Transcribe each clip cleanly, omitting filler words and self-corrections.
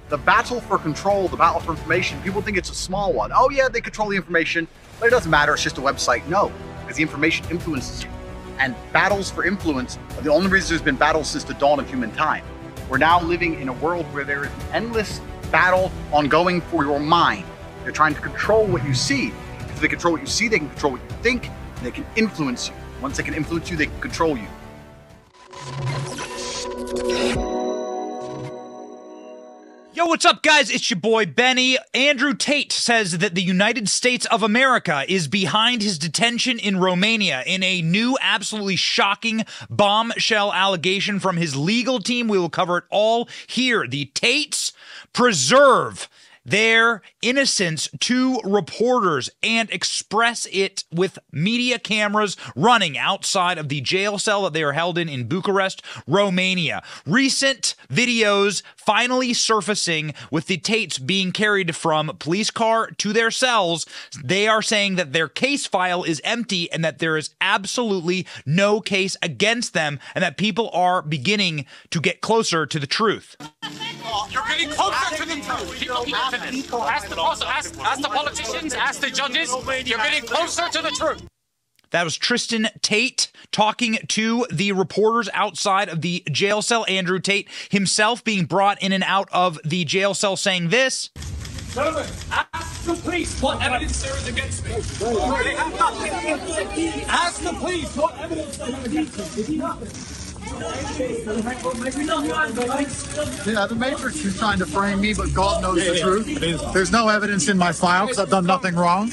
The battle for control, the battle for information, people think it's a small one. Oh yeah, they control the information, but it doesn't matter, it's just a website. No, because the information influences you. And battles for influence are the only reason there's been battles since the dawn of human time. We're now living in a world where there is an endless battle ongoing for your mind. They're trying to control what you see. If they control what you see, they can control what you think, and they can influence you. Once they can influence you, they can control you. Yo, what's up, guys? It's your boy, Benny. Andrew Tate says that the United States of America is behind his detention in Romania in a new, absolutely shocking bombshell allegation from his legal team. We will cover it all here. The Tates preserve their innocence to reporters and express it with media cameras running outside of the jail cell that they are held in Bucharest, Romania. Recent videos finally surfacing with the Tates being carried from police car to their cells. They are saying that their case file is empty and that there is absolutely no case against them and that people are beginning to get closer to the truth. You're getting closer to the truth. People keep ask the politicians, ask the judges. You're getting closer to the truth. That was Tristan Tate talking to the reporters outside of the jail cell. Andrew Tate himself being brought in and out of the jail cell saying this. Gentlemen, ask the police what evidence there is against me. Ask the police what evidence there is against me. Yeah, the Matrix is trying to frame me, but God knows the truth. There's no evidence in my file because I've done nothing wrong.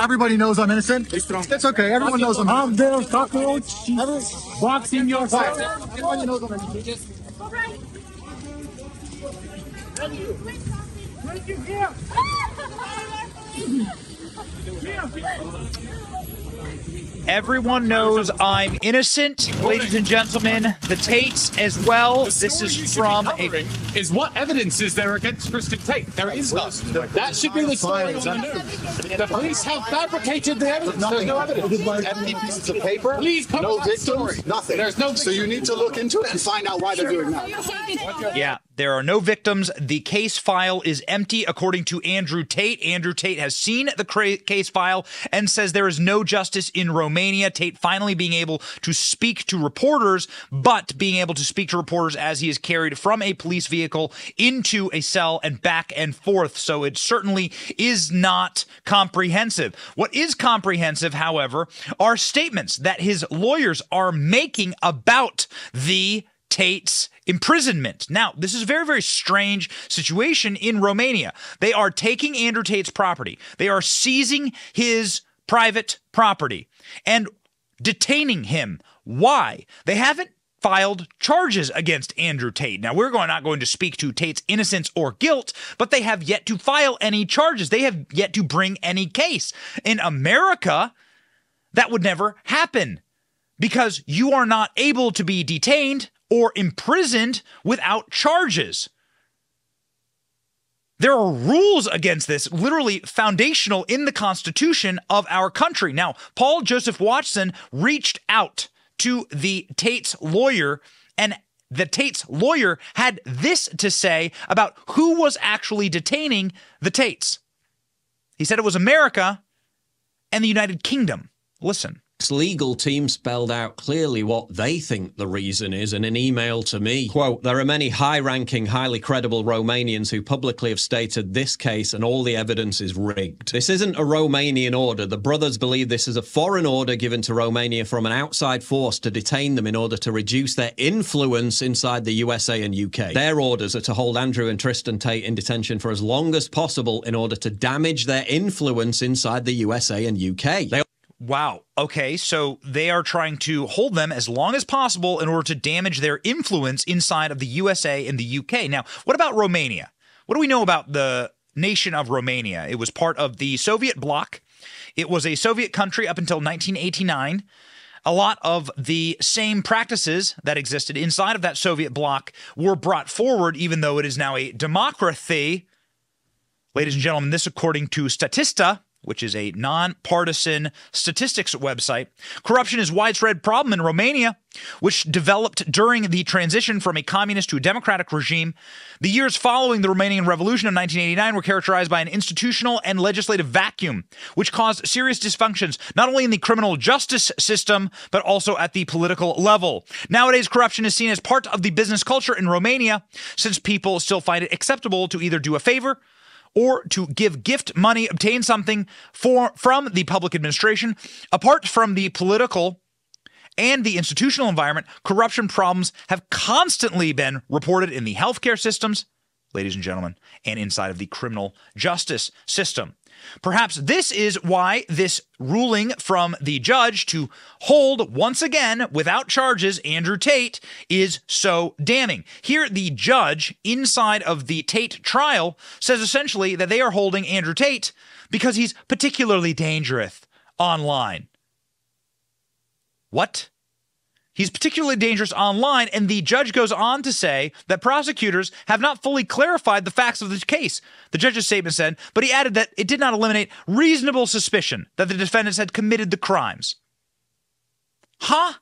Everybody knows I'm innocent. It's okay. Everyone knows I'm innocent. Boxing yourself. Everyone knows I'm innocent. Everyone knows I'm innocent, ladies and gentlemen. The Tates as well. This is from a... Is what evidence is there against Tristan Tate? There is none. That should be the story on the news. The police have fabricated the evidence. There's no evidence. Empty pieces of paper. Please come no to that victims. story. Nothing. There's no. So you need to look into it and find out why they're doing that. Yeah, there are no victims. The case file is empty, according to Andrew Tate. Andrew Tate has seen the case file and says there is no justice in Romania. Tate finally being able to speak to reporters, but being able to speak to reporters as he is carried from a police vehicle into a cell and back and forth. So it certainly is not comprehensive. What is comprehensive, however, are statements that his lawyers are making about the Tate's imprisonment. Now, this is a very, very strange situation in Romania. They are taking Andrew Tate's property. They are seizing his private property and detaining him. Why? They haven't filed charges against Andrew Tate. Now, we're not going to speak to Tate's innocence or guilt, but they have yet to file any charges. They have yet to bring any case. In America, that would never happen because you are not able to be detained or imprisoned without charges. There are rules against this, literally foundational in the Constitution of our country. Now, Paul Joseph Watson reached out to the Tate's lawyer, and the Tate's lawyer had this to say about who was actually detaining the Tates. He said it was America and the United Kingdom. Listen. Legal team spelled out clearly what they think the reason is in an email to me. Quote, there are many high-ranking, highly credible Romanians who publicly have stated this case and all the evidence is rigged. This isn't a Romanian order. The brothers believe this is a foreign order given to Romania from an outside force to detain them in order to reduce their influence inside the USA and UK. Their orders are to hold Andrew and Tristan Tate in detention for as long as possible in order to damage their influence inside the USA and UK. Wow. Okay, so they are trying to hold them as long as possible in order to damage their influence inside of the USA and the UK. Now, what about Romania? What do we know about the nation of Romania? It was part of the Soviet bloc. It was a Soviet country up until 1989. A lot of the same practices that existed inside of that Soviet bloc were brought forward, even though it is now a democracy. Ladies and gentlemen, this according to Statista, which is a nonpartisan statistics website, corruption is a widespread problem in Romania, which developed during the transition from a communist to a democratic regime. The years following the Romanian Revolution of 1989 were characterized by an institutional and legislative vacuum, which caused serious dysfunctions, not only in the criminal justice system, but also at the political level. Nowadays, corruption is seen as part of the business culture in Romania, since people still find it acceptable to either do a favor or to give gift money, obtain something from the public administration. Apart from the political and the institutional environment, corruption problems have constantly been reported in the healthcare systems, ladies and gentlemen, and inside of the criminal justice system. Perhaps this is why this ruling from the judge to hold, once again, without charges, Andrew Tate is so damning. Here, the judge inside of the Tate trial says essentially that they are holding Andrew Tate because he's particularly dangerous online. What? He's particularly dangerous online, and the judge goes on to say that prosecutors have not fully clarified the facts of the case. The judge's statement said, but he added that it did not eliminate reasonable suspicion that the defendants had committed the crimes. Huh?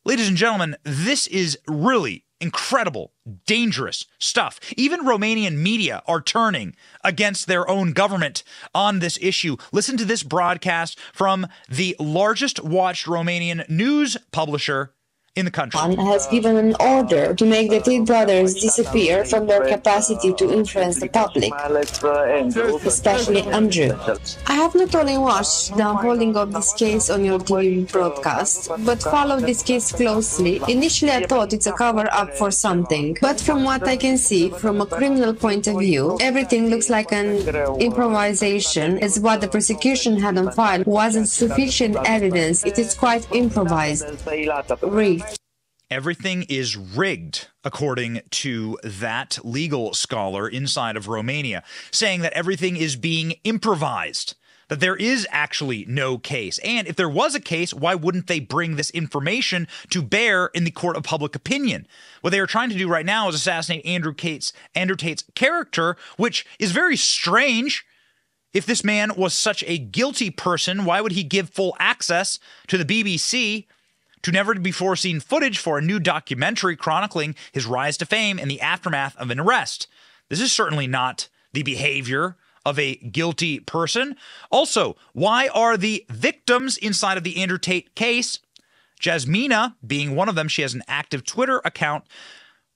Ladies and gentlemen, this is really incredible, dangerous stuff. Even Romanian media are turning against their own government on this issue. Listen to this broadcast from the largest watched Romanian news publisher in the country. Has given an order to make the Tate brothers disappear from their capacity to influence the public, especially Andrew. I have not only watched the unfolding of this case on your TV broadcast, but followed this case closely. Initially, I thought it's a cover-up for something, but from what I can see, from a criminal point of view, everything looks like an improvisation, as what the prosecution had on file wasn't sufficient evidence. It is quite improvised. Rigged. Everything is rigged, according to that legal scholar inside of Romania, saying that everything is being improvised, that there is actually no case. And if there was a case, why wouldn't they bring this information to bear in the court of public opinion? What they are trying to do right now is assassinate Andrew Tate's character, which is very strange. If this man was such a guilty person, why would he give full access to the BBC to never-before-seen footage for a new documentary chronicling his rise to fame in the aftermath of an arrest? This is certainly not the behavior of a guilty person. Also, why are the victims inside of the Andrew Tate case, Jasmina being one of them, she has an active Twitter account,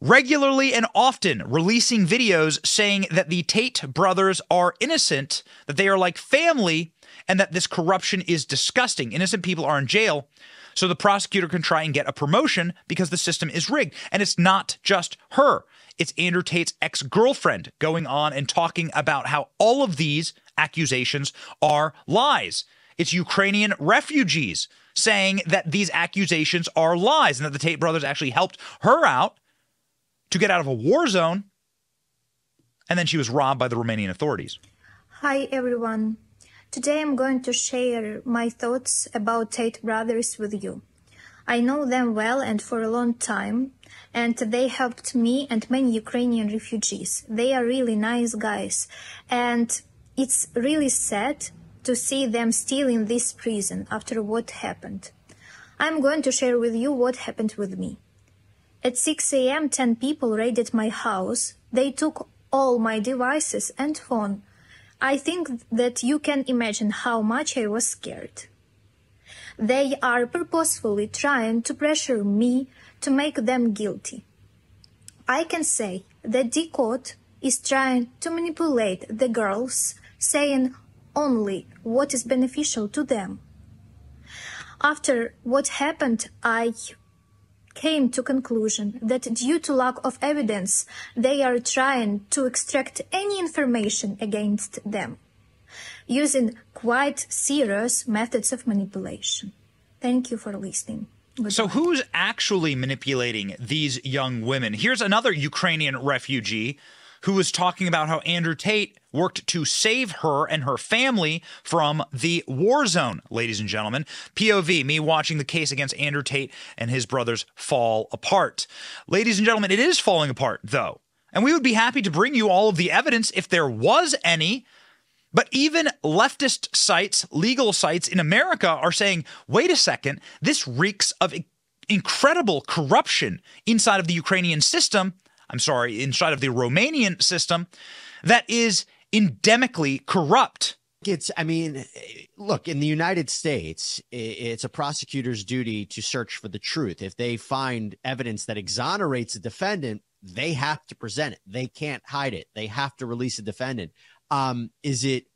regularly and often releasing videos saying that the Tate brothers are innocent, that they are like family, and that this corruption is disgusting. Innocent people are in jail, so the prosecutor can try and get a promotion because the system is rigged. And it's not just her. It's Andrew Tate's ex-girlfriend going on and talking about how all of these accusations are lies. It's Ukrainian refugees saying that these accusations are lies and that the Tate brothers actually helped her out to get out of a war zone. And then she was robbed by the Romanian authorities. Hi, everyone. Today I'm going to share my thoughts about Tate brothers with you. I know them well and for a long time, and they helped me and many Ukrainian refugees. They are really nice guys, and it's really sad to see them still in this prison after what happened. I'm going to share with you what happened with me. At 6 a.m., 10 people raided my house. They took all my devices and phone. I think that you can imagine how much I was scared. They are purposefully trying to pressure me to make them guilty. I can say that the court is trying to manipulate the girls, saying only what is beneficial to them. After what happened, I came to conclusion that due to lack of evidence, they are trying to extract any information against them, using quite serious methods of manipulation. Thank you for listening. Goodbye. So who's actually manipulating these young women? Here's another Ukrainian refugee who was talking about how Andrew Tate worked to save her and her family from the war zone, ladies and gentlemen. POV, me watching the case against Andrew Tate and his brothers fall apart. Ladies and gentlemen, it is falling apart, though. And we would be happy to bring you all of the evidence if there was any. But even leftist sites, legal sites in America are saying, wait a second, this reeks of incredible corruption inside of the Ukrainian system. I'm sorry, inside of the Romanian system that is endemically corrupt. I mean, look, in the United States, it's a prosecutor's duty to search for the truth. If they find evidence that exonerates a defendant, they have to present it. They can't hide it. They have to release a defendant. Is it,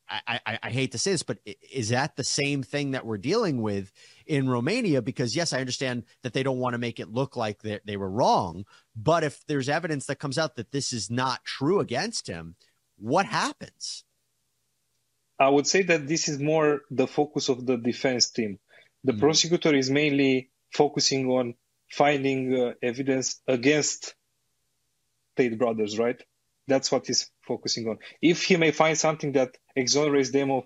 I hate to say this, but is that the same thing that we're dealing with in Romania? Because yes, I understand that they don't want to make it look like they were wrong, but if there's evidence that comes out that this is not true against him, what happens? I would say that this is more the focus of the defense team. The prosecutor is mainly focusing on finding evidence against Tate brothers, right? That's what he's focusing on. If he may find something that exonerates them of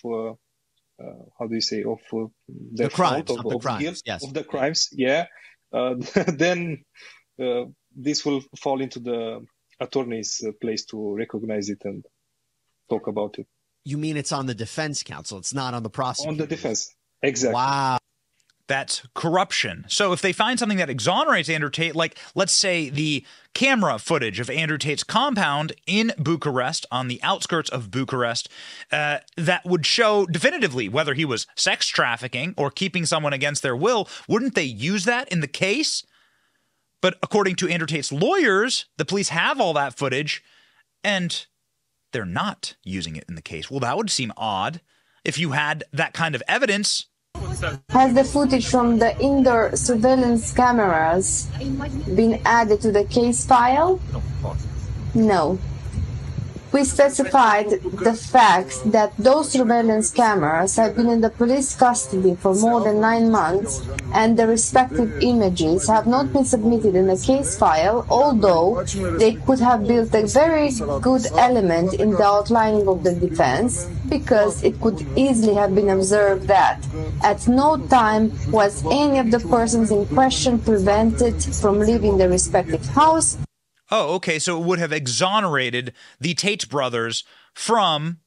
how do you say, of the crimes, fault, of the crimes, guilt, yes. of the crimes, then this will fall into the attorney's place to recognize it and talk about it. You mean it's on the defense counsel? It's not on the prosecutor? On the defense, exactly. Wow. That's corruption. So if they find something that exonerates Andrew Tate, like let's say the camera footage of Andrew Tate's compound in Bucharest, on the outskirts of Bucharest, that would show definitively whether he was sex trafficking or keeping someone against their will, wouldn't they use that in the case? But according to Andrew Tate's lawyers, the police have all that footage and they're not using it in the case. Well, that would seem odd if you had that kind of evidence. Has the footage from the indoor surveillance cameras been added to the case file? No. We specified the fact that those surveillance cameras have been in the police custody for more than 9 months and the respective images have not been submitted in the case file, although they could have built a very good element in the outlining of the defense, because it could easily have been observed that at no time was any of the persons in question prevented from leaving the respective house. Oh, okay, so it would have exonerated the Tate brothers from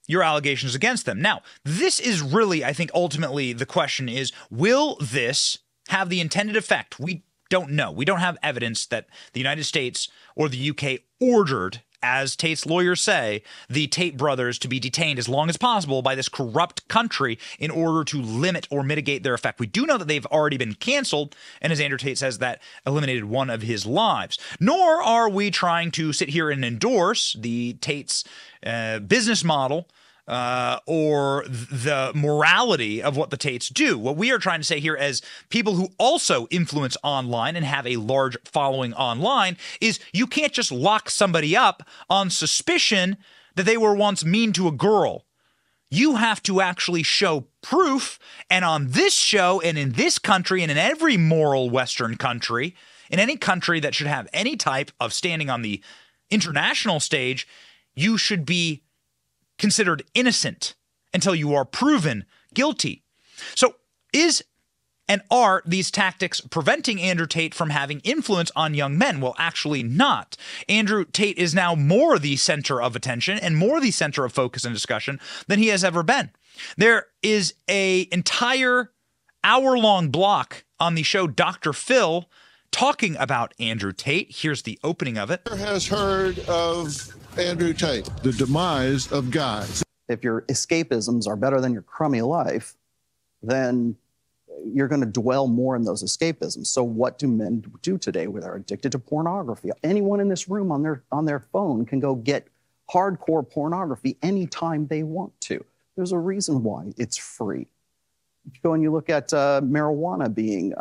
your allegations against them. Now, this is really, I think, ultimately the question is, will this have the intended effect? We don't know. We don't have evidence that the United States or the UK ordered, as Tate's lawyers say, the Tate brothers to be detained as long as possible by this corrupt country in order to limit or mitigate their effect. We do know that they've already been canceled, and as Andrew Tate says, that eliminated one of his lives. Nor are we trying to sit here and endorse the Tate's business model or the morality of what the Tates do. What we are trying to say here as people who also influence online and have a large following online is you can't just lock somebody up on suspicion that they were once mean to a girl. You have to actually show proof, and on this show and in this country and in every moral Western country, in any country that should have any type of standing on the international stage, you should be considered innocent until you are proven guilty. So is and are these tactics preventing Andrew Tate from having influence on young men? Well, actually not. Andrew Tate is now more the center of attention and more the center of focus and discussion than he has ever been. There is an entire hour-long block on the show Dr. Phil talking about Andrew Tate. Here's the opening of it. Has heard of Andrew Tate, the demise of guys. If your escapisms are better than your crummy life, then you're going to dwell more in those escapisms. So what do men do today when they're addicted to pornography? Anyone in this room on their phone can go get hardcore pornography anytime they want to. There's a reason why it's free. You go and you look at marijuana being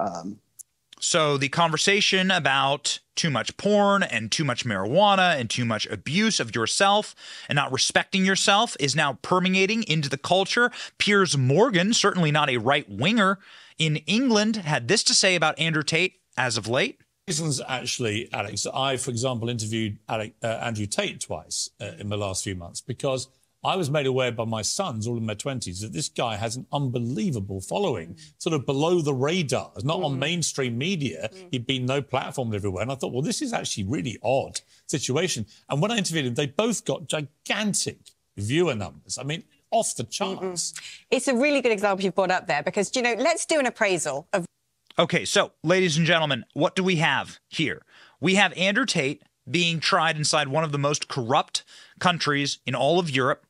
So the conversation about too much porn and too much marijuana and too much abuse of yourself and not respecting yourself is now permeating into the culture. Piers Morgan, certainly not a right-winger in England, had this to say about Andrew Tate as of late. Reasons, actually, Alex, I, for example, interviewed Andrew Tate twice in the last few months because I was made aware by my sons, all in their 20s, that this guy has an unbelievable following, sort of below the radar, not on mainstream media. He'd been no platform everywhere. And I thought, well, this is actually really odd situation. And when I interviewed him, they both got gigantic viewer numbers. I mean, off the charts. It's a really good example you've brought up there because, you know, let's do an appraisal of... Okay, so, ladies and gentlemen, what do we have here? We have Andrew Tate being tried inside one of the most corrupt countries in all of Europe,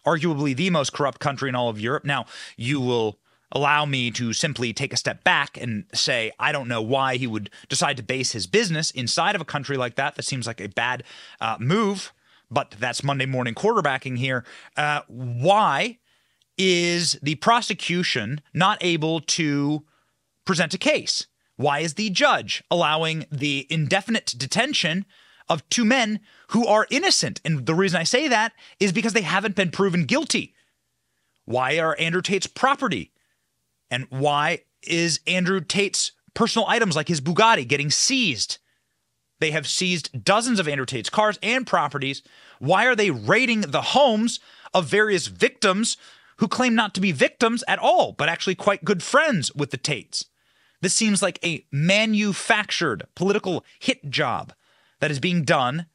arguably the most corrupt country in all of Europe. Now, you will allow me to simply take a step back and say, I don't know why he would decide to base his business inside of a country like that. That seems like a bad move, but that's Monday morning quarterbacking here. Why is the prosecution not able to present a case? Why is the judge allowing the indefinite detention of two men who are innocent? And the reason I say that is because they haven't been proven guilty. Why are Andrew Tate's property and why is Andrew Tate's personal items like his Bugatti getting seized? They have seized dozens of Andrew Tate's cars and properties. Why are they raiding the homes of various victims who claim not to be victims at all, but actually quite good friends with the Tates? This seems like a manufactured political hit job that is being done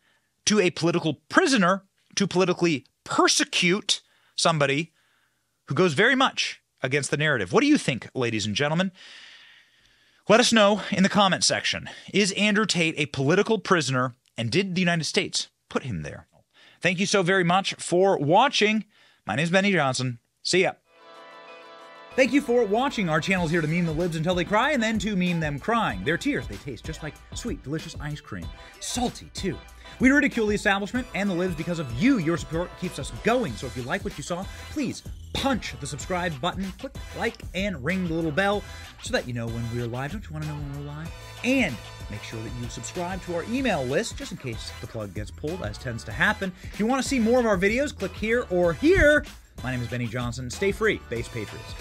to a political prisoner to politically persecute somebody who goes very much against the narrative. What do you think, ladies and gentlemen? Let us know in the comment section. Is Andrew Tate a political prisoner, and did the United States put him there? Thank you so very much for watching. My name is Benny Johnson. See ya. Thank you for watching. Our channel is here to meme the libs until they cry and then to meme them crying. Their tears, they taste just like sweet, delicious ice cream. Salty, too. We ridicule the establishment and the libs because of you. Your support keeps us going. So if you like what you saw, please punch the subscribe button, click like, and ring the little bell so that you know when we're live. Don't you want to know when we're live? And make sure that you subscribe to our email list just in case the plug gets pulled, as tends to happen. If you want to see more of our videos, click here or here. My name is Benny Johnson. Stay free, base patriots.